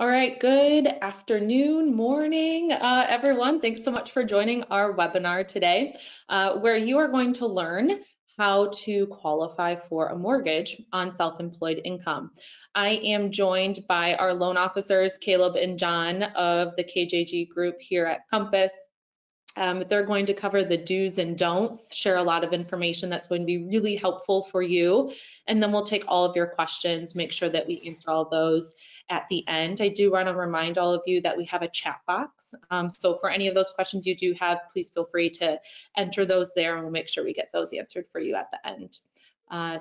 All right, good afternoon, morning, everyone. Thanks so much for joining our webinar today, where you are going to learn how to qualify for a mortgage on self-employed income. I am joined by our loan officers, Caleb and John of the KJG group here at Compass. They're going to cover the do's and don'ts, share a lot of information that's going to be really helpful for you. And then we'll take all of your questions, make sure that we answer all those at the end. I do want to remind all of you that we have a chat box. So for any of those questions you do have, please feel free to enter those there and we'll make sure we get those answered for you at the end.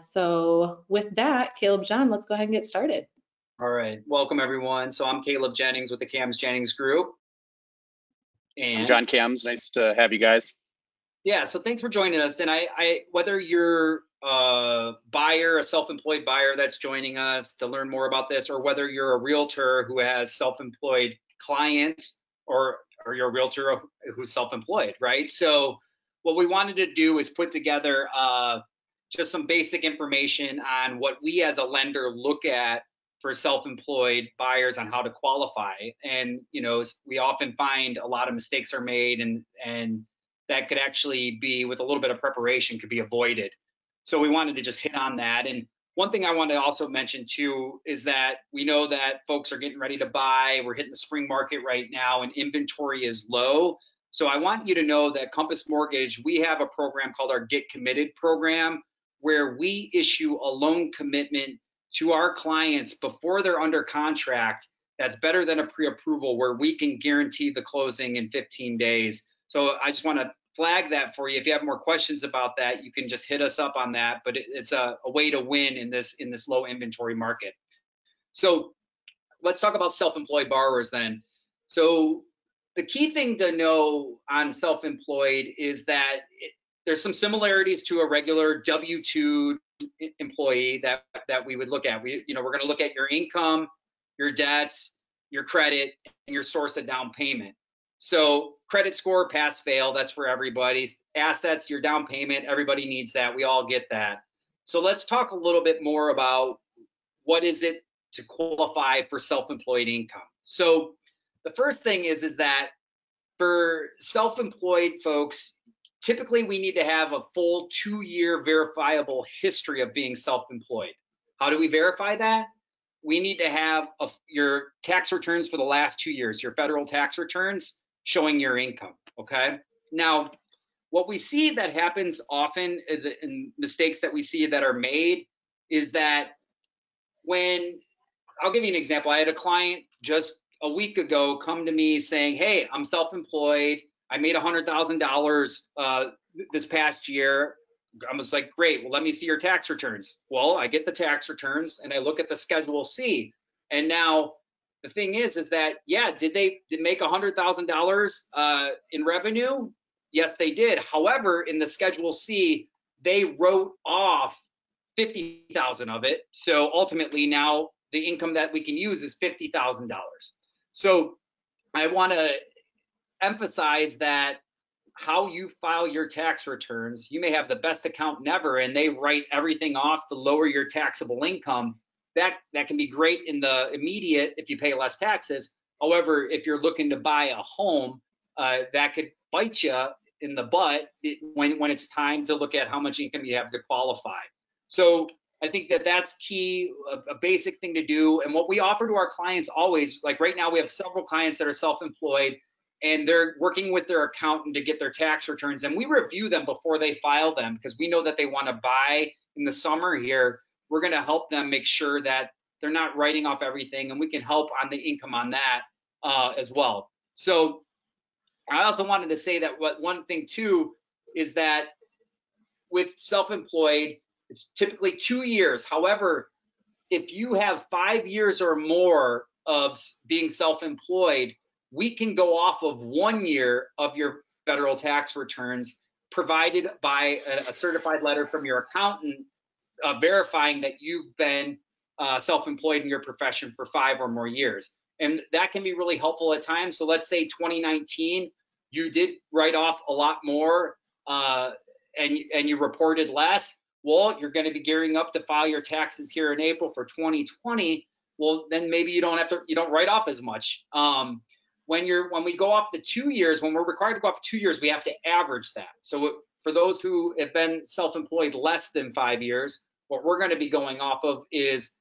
So with that, Caleb, John, let's go ahead and get started. All right, welcome everyone. So I'm Caleb Jennings with the Kambs Jennings group. And I'm John Kambs. Nice to have you guys. Yeah, so thanks for joining us. And I whether you're a buyer, a self-employed buyer that's joining us to learn more about this, or whether you're a realtor who has self-employed clients, or you're a realtor who's self-employed, right? So what we wanted to do is put together just some basic information on what we as a lender look at for self-employed buyers on how to qualify. And we often find a lot of mistakes are made, and that could actually be, with a little bit of preparation, could be avoided. So we wanted to just hit on that. And one thing I want to also mention too is that we know that folks are getting ready to buy. We're hitting the spring market right now and inventory is low. So I want you to know that Compass Mortgage, we have a program called our Get Committed program, where we issue a loan commitment to our clients before they're under contract. That's better than a pre-approval, where we can guarantee the closing in 15 days. So I just want to flag that for you. If you have more questions about that, you can just hit us up on that. But it's a way to win in this low inventory market. So let's talk about self-employed borrowers then. So the key thing to know on self-employed is that there's some similarities to a regular W-2 employee that we would look at. We're going to look at your income, your debts, your credit, and your source of down payment. So credit score, pass, fail, that's for everybody. Assets, your down payment, everybody needs that. We all get that. So let's talk a little bit more about what is it to qualify for self-employed income. So the first thing is that for self-employed folks, typically we need to have a full 2-year verifiable history of being self-employed. How do we verify that? We need to have your tax returns for the last 2 years, your federal tax returns showing your income, okay? Now, what we see that happens often, and mistakes that we see that are made, is that I'll give you an example. I had a client just a week ago come to me saying, hey, I'm self-employed. I made $100,000 this past year. I was like, great, well, let me see your tax returns. Well, I get the tax returns and I look at the Schedule C. And now the thing is that, yeah, did they make $100,000 in revenue? Yes, they did. However, in the Schedule C, they wrote off 50,000 of it. So ultimately now the income that we can use is $50,000. So I want to emphasize that how you file your tax returns, you may have the best accountant ever and they write everything off to lower your taxable income. That can be great in the immediate if you pay less taxes. However, if you're looking to buy a home, that could bite you in the butt when it's time to look at how much income you have to qualify. So I think that's key, a basic thing to do. And what we offer to our clients always, like right now we have several clients that are self-employed and they're working with their accountant to get their tax returns. And we review them before they file them because we know that they want to buy in the summer here. We're going to help them make sure that they're not writing off everything, and we can help on the income on that as well. So I also wanted to say that one thing too is that with self-employed, it's typically 2 years. However, if you have 5 years or more of being self-employed, we can go off of 1 year of your federal tax returns provided by a certified letter from your accountant verifying that you've been self-employed in your profession for 5 or more years. And that can be really helpful at times. So let's say 2019, you did write off a lot more and you reported less. Well, you're going to be gearing up to file your taxes here in April for 2020. well, then maybe you don't write off as much. When we go off the 2 years, when we're required to go off 2 years, we have to average that. So for those who have been self-employed less than 5 years, what we're going to be going off of is,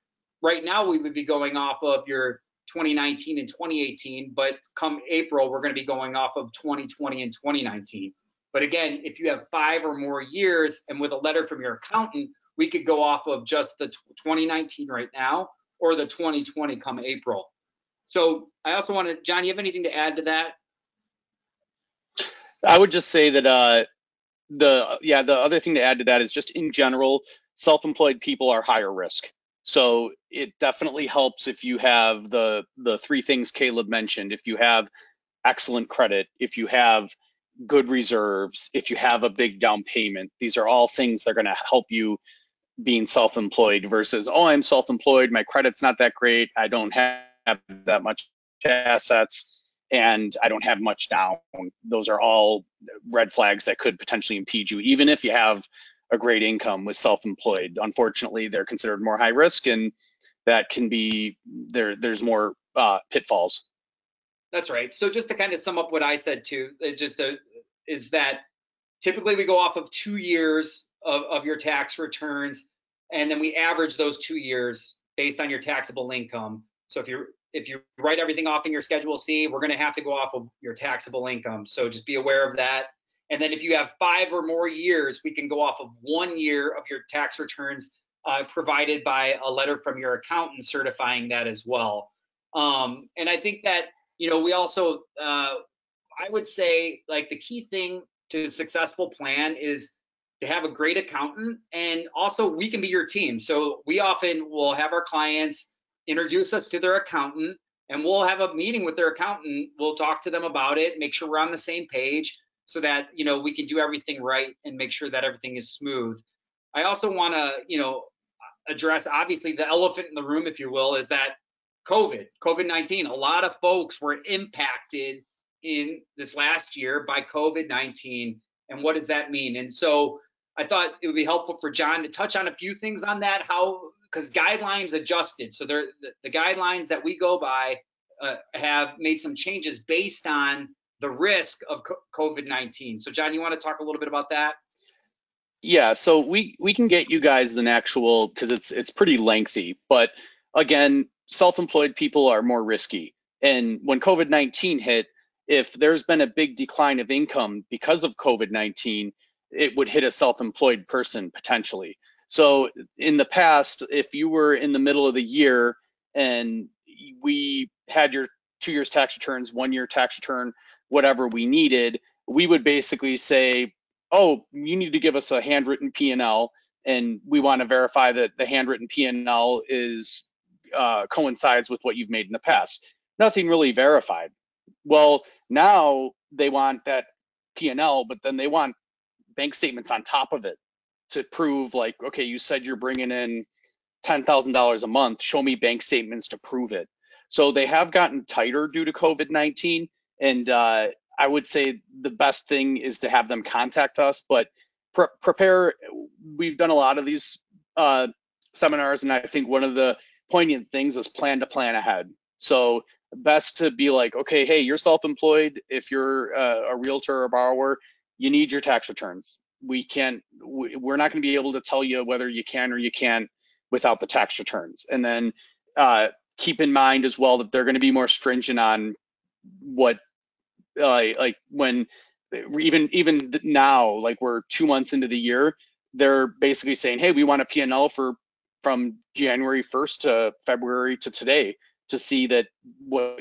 right now we would be going off of your 2019 and 2018, but come April, we're going to be going off of 2020 and 2019. But again, if you have 5 or more years, and with a letter from your accountant, we could go off of just the 2019 right now, or the 2020 come April. So I also want to, John, you have anything to add to that? I would just say that the other thing to add to that is just in general, self-employed people are higher risk. So it definitely helps if you have the three things Caleb mentioned. If you have excellent credit, if you have good reserves, if you have a big down payment, these are all things that are going to help you being self-employed versus, oh, I'm self-employed, my credit's not that great, I don't have that much assets, and I don't have much down. Those are all red flags that could potentially impede you, even if you have a great income with self-employed. Unfortunately, they're considered more high risk, and that can be there's more pitfalls. That's right. So just to kind of sum up what I said too, is that typically we go off of 2 years of your tax returns, and then we average those 2 years based on your taxable income. So if you write everything off in your Schedule C, we're going to have to go off of your taxable income. So just be aware of that. And then if you have 5 or more years, we can go off of 1 year of your tax returns provided by a letter from your accountant certifying that as well. And I think that, we also, I would say, like, the key thing to a successful plan is to have a great accountant, and also we can be your team. So we often will have our clients introduce us to their accountant, and we'll have a meeting with their accountant. We'll talk to them about it, make sure we're on the same page so that, we can do everything right and make sure that everything is smooth. I also want to, address, obviously, the elephant in the room, if you will, is that COVID-19. A lot of folks were impacted in this last year by COVID-19, and what does that mean? And so I thought it would be helpful for John to touch on a few things on that, because guidelines adjusted. So the guidelines that we go by have made some changes based on the risk of COVID-19. So John, you want to talk a little bit about that? Yeah, so we can get you guys an actual, because it's pretty lengthy, but again, self-employed people are more risky. And when COVID-19 hit, if there's been a big decline of income because of COVID-19, it would hit a self-employed person potentially. So in the past, if you were in the middle of the year and we had your 2 years tax returns, 1 year tax return, whatever we needed, we would basically say, oh, you need to give us a handwritten P&L, and we want to verify that the handwritten P&L is coincides with what you've made in the past. Nothing really verified. Well, now they want that P&L, but then they want bank statements on top of it to prove, like, okay, you said you're bringing in $10,000 a month. Show me bank statements to prove it. So they have gotten tighter due to COVID-19, and I would say the best thing is to have them contact us, but prepare. We've done a lot of these seminars, and I think one of the poignant things is plan to plan ahead. So best to be like, okay, hey, you're self-employed. If you're a realtor or borrower, you need your tax returns. We're not going to be able to tell you whether you can or you can't without the tax returns. And then keep in mind as well that they're going to be more stringent on what, like when even now, like we're 2 months into the year, they're basically saying, hey, we want a P&L from January 1st to February to today to see that what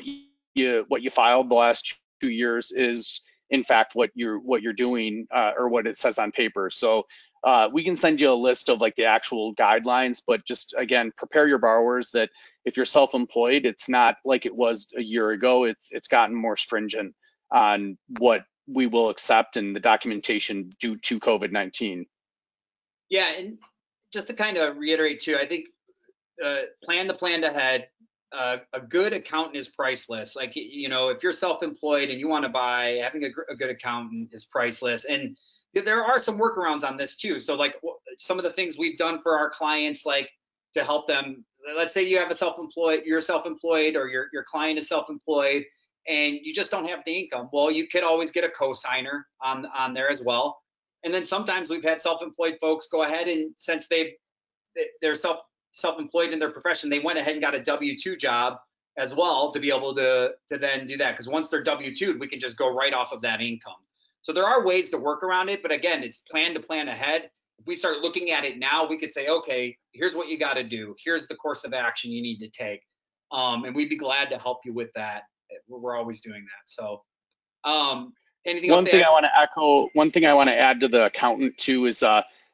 you filed the last 2 years is in fact what you're doing or what it says on paper. So we can send you a list of like the actual guidelines, but just again, prepare your borrowers that if you're self-employed, it's not like it was a year ago. It's gotten more stringent on what we will accept and the documentation due to COVID-19. Yeah, and just to kind of reiterate too, I think plan ahead. A good accountant is priceless. Like, if you're self-employed and you want to buy, having a good accountant is priceless. And there are some workarounds on this too. So like some of the things we've done for our clients, like to help them let's say you have you're self-employed, or your client is self-employed, and you just don't have the income. Well, you could always get a co-signer on there as well. And then sometimes we've had self-employed folks go ahead, and since they're self-employed in their profession, they went ahead and got a W-2 job as well to be able to then do that. Because once they're W-2'd, we can just go right off of that income. So there are ways to work around it, but again, it's plan ahead. If we start looking at it now, we could say, okay, here's what you got to do. Here's the course of action you need to take. And we'd be glad to help you with that. We're always doing that. So anything else One to thing add? I want to echo, one thing I want to add to the accountant too is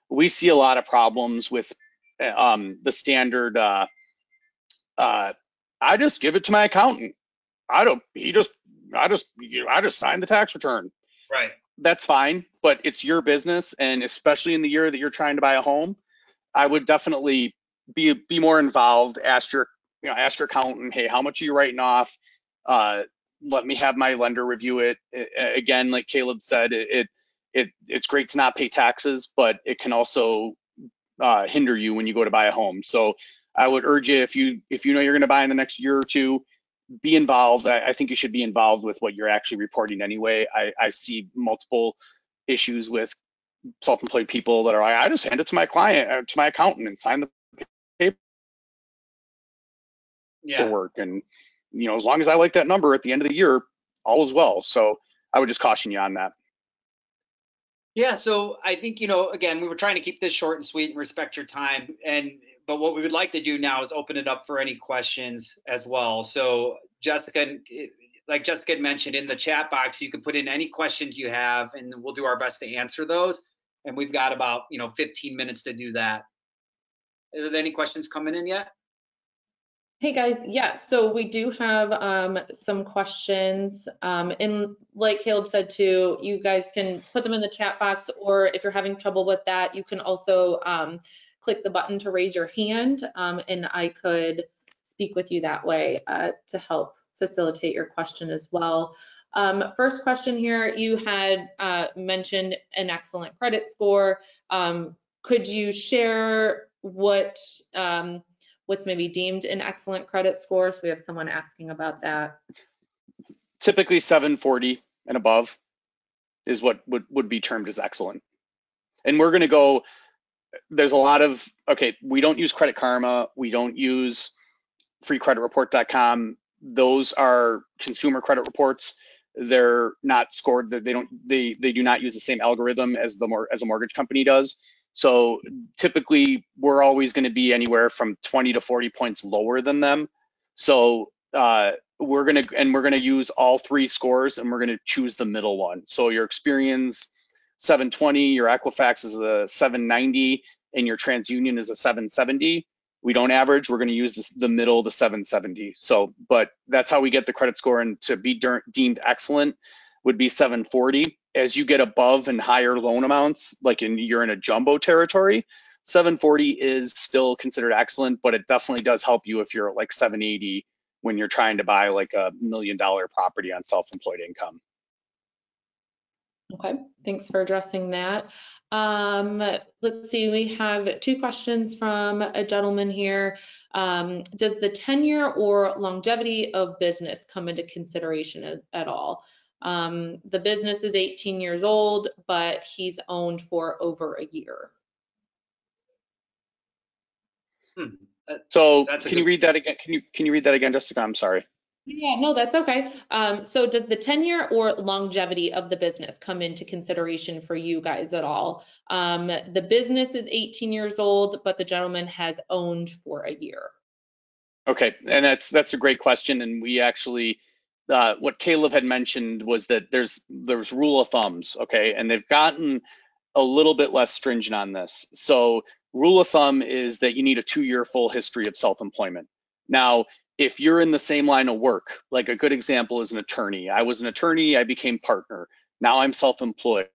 we see a lot of problems with the standard. I just give it to my accountant. I don't. I just sign the tax return. Right. That's fine, but it's your business, and especially in the year that you're trying to buy a home, I would definitely be more involved. Ask your accountant, hey, how much are you writing off? Let me have my lender review it. Again, like Caleb said, it's great to not pay taxes, but it can also hinder you when you go to buy a home. So I would urge you, if you know you're going to buy in the next year or two, be involved. I think you should be involved with what you're actually reporting anyway. I see multiple issues with self-employed people that are like, I just hand it to my client, to my accountant, and sign the paperwork. And as long as I like that number at the end of the year, all is well. So I would just caution you on that. Yeah, so I think, again, we were trying to keep this short and sweet and respect your time. But what we would like to do now is open it up for any questions as well. So Jessica, like Jessica had mentioned, in the chat box, you can put in any questions you have, and we'll do our best to answer those. And we've got about 15 minutes to do that. Are there any questions coming in yet? Hey guys, yeah, so we do have some questions, and like Caleb said too, you guys can put them in the chat box, or if you're having trouble with that, you can also click the button to raise your hand, and I could speak with you that way to help facilitate your question as well. First question here, you had mentioned an excellent credit score. Could you share what's maybe deemed an excellent credit score? So we have someone asking about that. Typically 740 and above is what would be termed as excellent. And we're going to go, there's a lot of, okay, we don't use Credit Karma. We don't use freecreditreport.com. Those are consumer credit reports. They're not scored. They do not use the same algorithm as a mortgage company does. So typically we're always going to be anywhere from 20 to 40 points lower than them. So we're going to use all three scores, and we're going to choose the middle one. So your Experian's 720, your Equifax is a 790, and your TransUnion is a 770. We don't average. We're going to use the middle, the 770. So, but that's how we get the credit score, and to be deemed excellent would be 740. As you get above and higher loan amounts, like you're in a jumbo territory, 740 is still considered excellent, but it definitely does help you if you're at like 780 when you're trying to buy like $1 million property on self-employed income. Okay, thanks for addressing that. Let's see, we have two questions from a gentleman here. Does the tenure or longevity of business come into consideration at all? The business is 18 years old, but he's owned for over a year. So can you read that again? Can you read that again, Jessica? I'm sorry. Yeah, no, that's okay. So does the tenure or longevity of the business come into consideration for you guys at all? The business is 18 years old, but the gentleman has owned for a year. Okay, and that's a great question. And we actually, what Caleb had mentioned was that there's rule of thumbs, okay, and they've gotten a little bit less stringent on this. So rule of thumb is that you need a 2-year full history of self-employment. Now, if you're in the same line of work, like a good example is an attorney. I was an attorney, I became partner. Now I'm self-employed.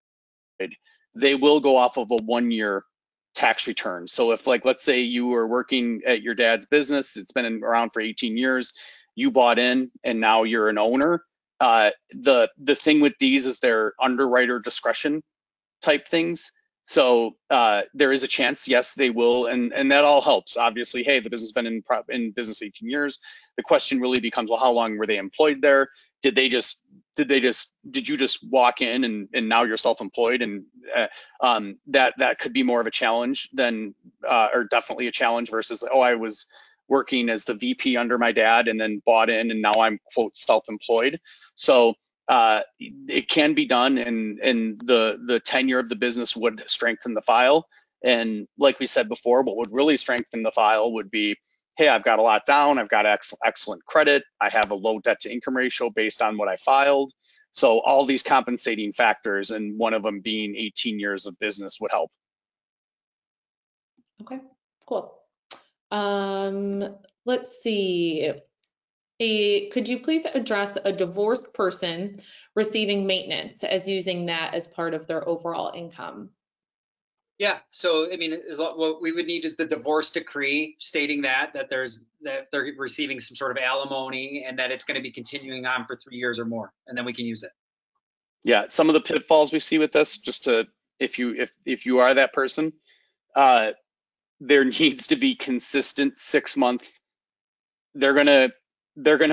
They will go off of a 1-year tax return. So if, like, let's say you were working at your dad's business, it's been around for 18 years, you bought in and now you're an owner. The thing with these is they're underwriter discretion type things. So there is a chance, yes, they will, and that all helps. Obviously, hey, the business has been in business 18 years. The question really becomes, well, how long were they employed there? Did you just walk in and now you're self-employed? And that could be more of a challenge than, or definitely a challenge versus, oh, I was working as the VP under my dad and then bought in and now I'm quote self-employed. So it can be done, and the tenure of the business would strengthen the file. And like we said before, what would really strengthen the file would be, hey, I've got a lot down, I've got excellent credit, I have a low debt to income ratio based on what I filed. So all these compensating factors, and one of them being 18 years of business, would help. Okay, cool. Let's see. Could you please address a divorced person receiving maintenance as using that as part of their overall income? Yeah, so I mean, what we would need is the divorce decree stating that they're receiving some sort of alimony and that it's going to be continuing on for 3 years or more, and then we can use it. Yeah, some of the pitfalls we see with this, just to, if you are that person, uh, there needs to be consistent 6 month. They're gonna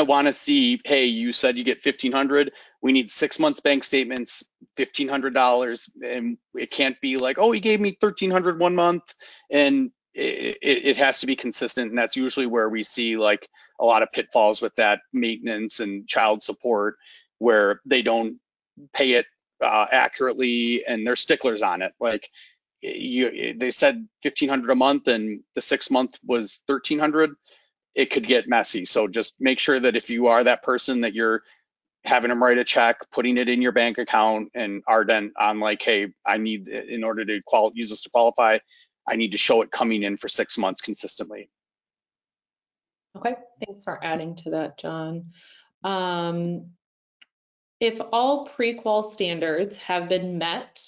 want to see, hey, you said you get 1,500. We need 6 months bank statements, $1,500, and it can't be like, oh, he gave me 1,300 one month, and it has to be consistent. And that's usually where we see like a lot of pitfalls with that maintenance and child support, where they don't pay it accurately and they're sticklers on it. Like they said 1,500 a month and the 6 month was 1,300. It could get messy. So just make sure that if you are that person, that you're having them write a check, putting it in your bank account, and are then on like, hey, I need, in order to use this to qualify, I need to show it coming in for 6 months consistently. Okay, thanks for adding to that, John. If all pre-qual standards have been met,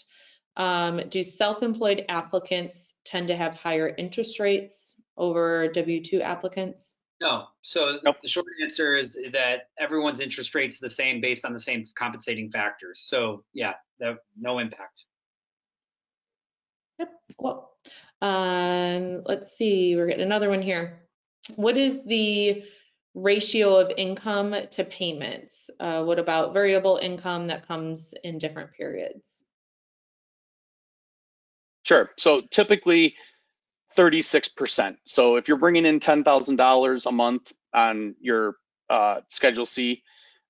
do self-employed applicants tend to have higher interest rates over W-2 applicants? No. So Nope. the short answer is that everyone's interest rate's the same based on the same compensating factors. So yeah, no impact. Yep, cool. Let's see, we're getting another one here. What is the ratio of income to payments? What about variable income that comes in different periods? Sure. So typically 36%. So if you're bringing in $10,000 a month on your Schedule C,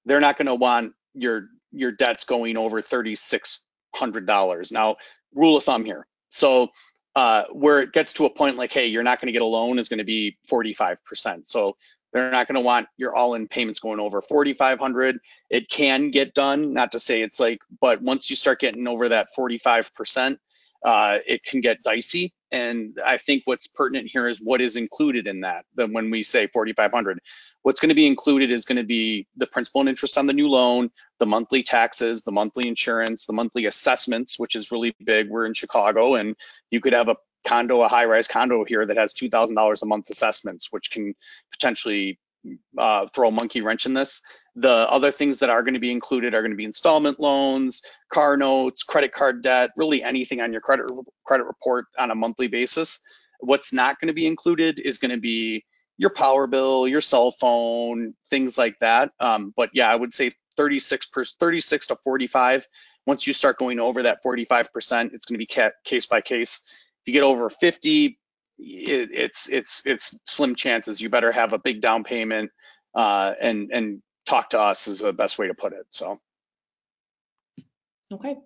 they're not going to want your debts going over $3,600. Now, rule of thumb here. So where it gets to a point like, hey, you're not going to get a loan is going to be 45%. So they're not going to want your all-in payments going over 4,500. It can get done, not to say it's like, but once you start getting over that 45%, it can get dicey. And I think what's pertinent here is what is included in that. Then when we say 4,500, what's going to be included is going to be the principal and interest on the new loan, the monthly taxes, the monthly insurance, the monthly assessments, which is really big. We're in Chicago, and you could have a high-rise condo here that has $2,000 a month assessments, which can potentially throw a monkey wrench in this. The other things that are going to be included are going to be installment loans, car notes, credit card debt, really anything on your credit report on a monthly basis. What's not going to be included is going to be your power bill, your cell phone, things like that. But yeah, I would say 36 to 45. Once you start going over that 45%, it's going to be case by case. If you get over 50, it's slim chances. You better have a big down payment, and talk to us is the best way to put it. So. Okay.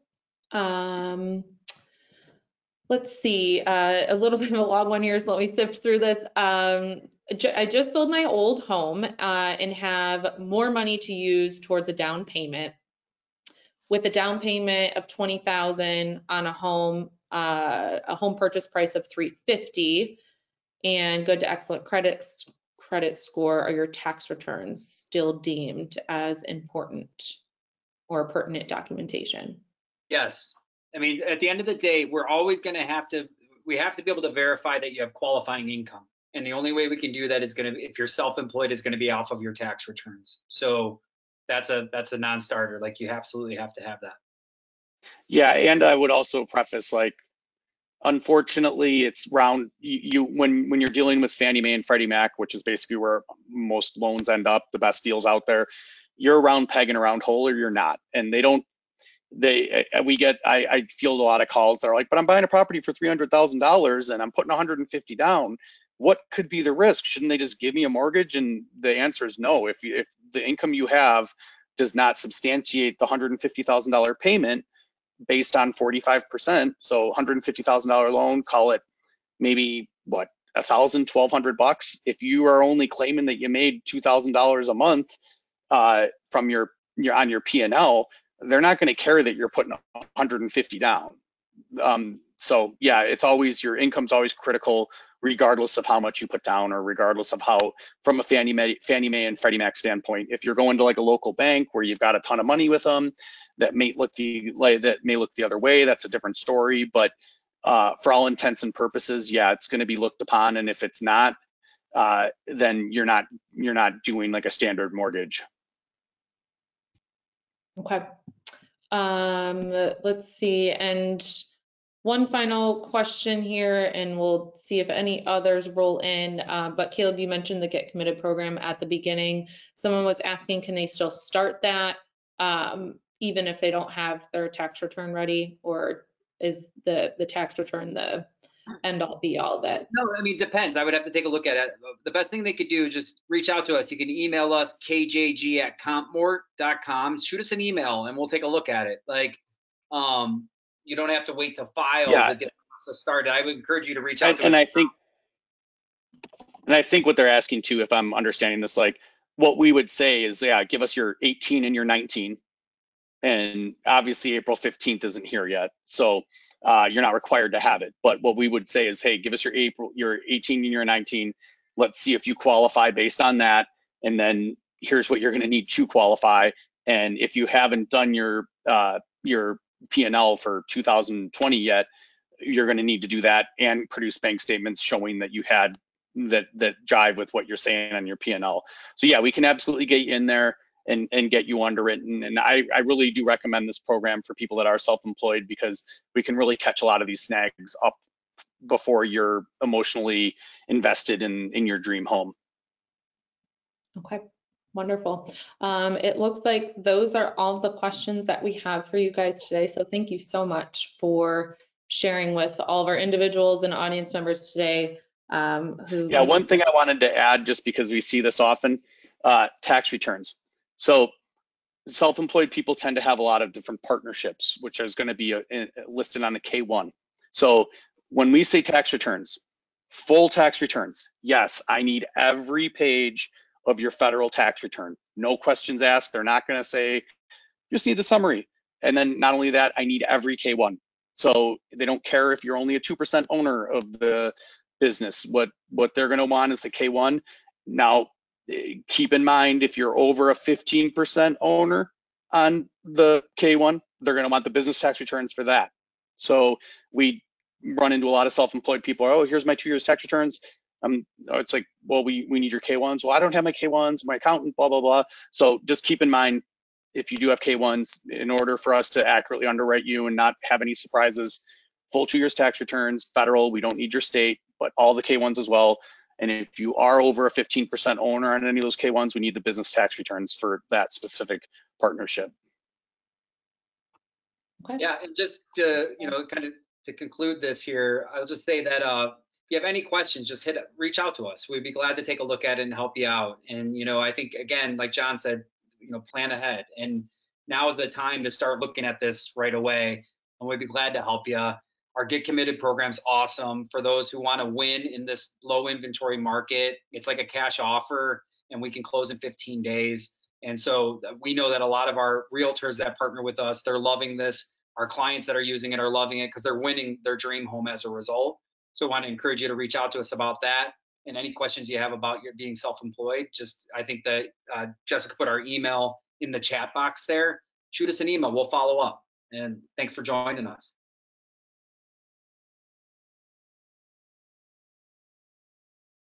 Let's see, a little bit of a long one here, so let me sift through this. I just sold my old home and have more money to use towards a down payment. With a down payment of $20,000 on a home purchase price of $350 and good to excellent credit score, are your tax returns still deemed as important or pertinent documentation? Yes. I mean, at the end of the day, we're always going to have to be able to verify that you have qualifying income. And the only way we can do that is going to, if you're self-employed, is going to be off of your tax returns. So that's a non-starter. Like, you absolutely have to have that. Yeah, and I would also preface, like, Unfortunately, it's round when you're dealing with Fannie Mae and Freddie Mac, which is basically where most loans end up, the best deals out there. You're a round peg and a round hole, or you're not. And they don't. I field a lot of calls. They're like, but I'm buying a property for $300,000 and I'm putting 150 down. What could be the risk? Shouldn't they just give me a mortgage? And the answer is no. If the income you have does not substantiate the $150,000 payment based on 45%, so $150,000 loan, call it maybe what, 1,000, 1,200 bucks. If you are only claiming that you made $2,000 a month from your on your P&L, they're not going to care that you're putting 150 down. So yeah, it's always, your income's always critical, regardless of how much you put down, or regardless of how, from a Fannie Mae and Freddie Mac standpoint. If you're going to like a local bank where you've got a ton of money with them, that may look the other way. That's a different story. But for all intents and purposes, yeah, it's going to be looked upon. And if it's not, then you're not doing like a standard mortgage. Okay. Let's see. And one final question here, and we'll see if any others roll in. But Caleb, you mentioned the Get Committed program at the beginning. Someone was asking, can they still start that even if they don't have their tax return ready, or is the tax return the end all be all that? No, I mean, depends. I would have to take a look at it. The best thing they could do is just reach out to us. You can email us, kjg@compmort.com. Shoot us an email and we'll take a look at it. Like, you don't have to wait to file Yeah. to get the process started. I would encourage you to reach out to And us. I think what they're asking too, if I'm understanding this, like what we would say is, yeah, give us your 18 and your 19. And obviously April 15th isn't here yet, so you're not required to have it. But what we would say is, hey, give us your 18 and your 19. Let's see if you qualify based on that. And then here's what you're going to need to qualify. And if you haven't done your P&L for 2020 yet, you're going to need to do that and produce bank statements showing that you had that jive with what you're saying on your P&L. So yeah, we can absolutely get you in there and get you underwritten. And I really do recommend this program for people that are self-employed, because we can really catch a lot of these snags up before you're emotionally invested in your dream home. Okay, wonderful. It looks like those are all the questions that we have for you guys today. So thank you so much for sharing with all of our individuals and audience members today. Yeah, one thing I wanted to add, just because we see this often, tax returns. So self-employed people tend to have a lot of different partnerships, which is going to be listed on a K1. So when we say tax returns, full tax returns, yes, I need every page of your federal tax return. No questions asked. They're not going to say, just need the summary. And then not only that, I need every K1. So they don't care if you're only a 2% owner of the business. What they're going to want is the K1. Now, keep in mind, if you're over a 15% owner on the K1, they're going to want the business tax returns for that. So we run into a lot of self-employed people. Oh, here's my 2 years tax returns. It's like, well, we need your K1s. Well, I don't have my K1s, my accountant, blah, blah, blah. So just keep in mind, if you do have K1s, in order for us to accurately underwrite you and not have any surprises, full 2 years tax returns, federal, we don't need your state, but all the K1s as well. And if you are over a 15% owner on any of those K1s, we need the business tax returns for that specific partnership. Okay. Yeah, and just to, kind of to conclude this here, I'll just say that if you have any questions, just reach out to us. We'd be glad to take a look at it and help you out. And I think, again, like John said, plan ahead. And now is the time to start looking at this right away. And we'd be glad to help you. Our Get Committed program's awesome for those who want to win in this low inventory market. It's like a cash offer, and we can close in 15 days. And so we know that a lot of our realtors that partner with us, they're loving this. Our clients that are using it are loving it because they're winning their dream home as a result. So I want to encourage you to reach out to us about that. And any questions you have about your being self-employed, I think that Jessica put our email in the chat box there. Shoot us an email. We'll follow up. And thanks for joining us.